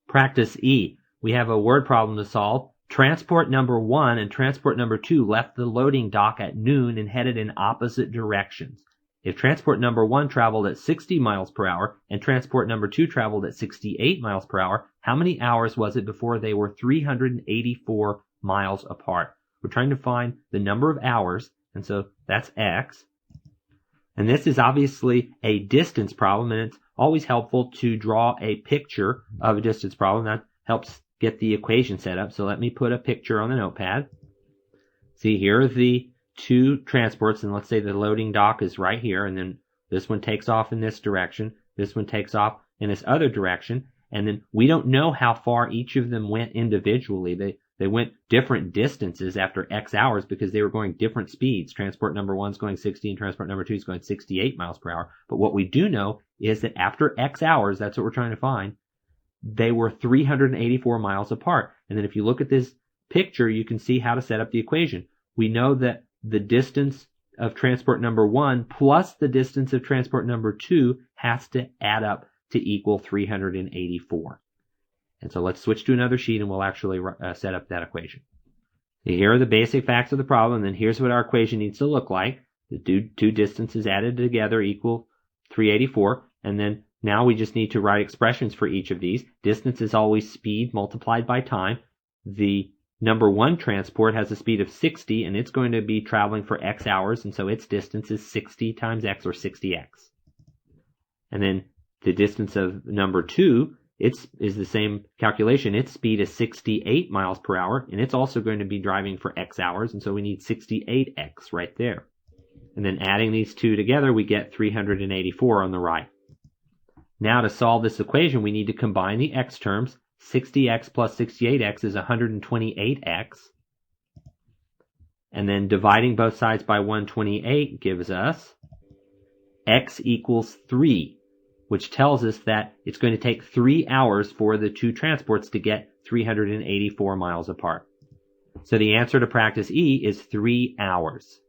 Practice E. We have a word problem to solve. Transport number 1 and transport number 2 left the loading dock at noon and headed in opposite directions. If transport number 1 traveled at 60 miles per hour and transport number 2 traveled at 68 miles per hour, how many hours was it before they were 384 miles apart? We're trying to find the number of hours, and so that's x. And this is obviously a distance problem, and it's always helpful to draw a picture of a distance problem. That helps get the equation set up. So let me put a picture on the notepad. See, here are the two transports, and let's say the loading dock is right here, and then this one takes off in this direction, this one takes off in this other direction, and then we don't know how far each of them went individually. They went different distances after X hours because they were going different speeds. Transport number 1 is going 60 and transport number 2 is going 68 miles per hour. But what we do know is that after X hours, that's what we're trying to find, they were 384 miles apart. And then if you look at this picture, you can see how to set up the equation. We know that the distance of transport number 1 plus the distance of transport number 2 has to add up to equal 384. And so let's switch to another sheet and we'll actually set up that equation. Here are the basic facts of the problem, and here's what our equation needs to look like. The two distances added together equal 384, and then now we just need to write expressions for each of these. Distance is always speed multiplied by time. The number 1 transport has a speed of 60, and it's going to be traveling for x hours, and so its distance is 60 times x, or 60x. And then the distance of number 2 is the same calculation. Its speed is 68 miles per hour, and it's also going to be driving for x hours, and so we need 68x right there. And then adding these two together, we get 384 on the right. Now to solve this equation, we need to combine the x terms. 60x plus 68x is 128x. And then dividing both sides by 128 gives us x equals 3. Which tells us that it's going to take 3 hours for the two transports to get 384 miles apart. So the answer to practice E is 3 hours.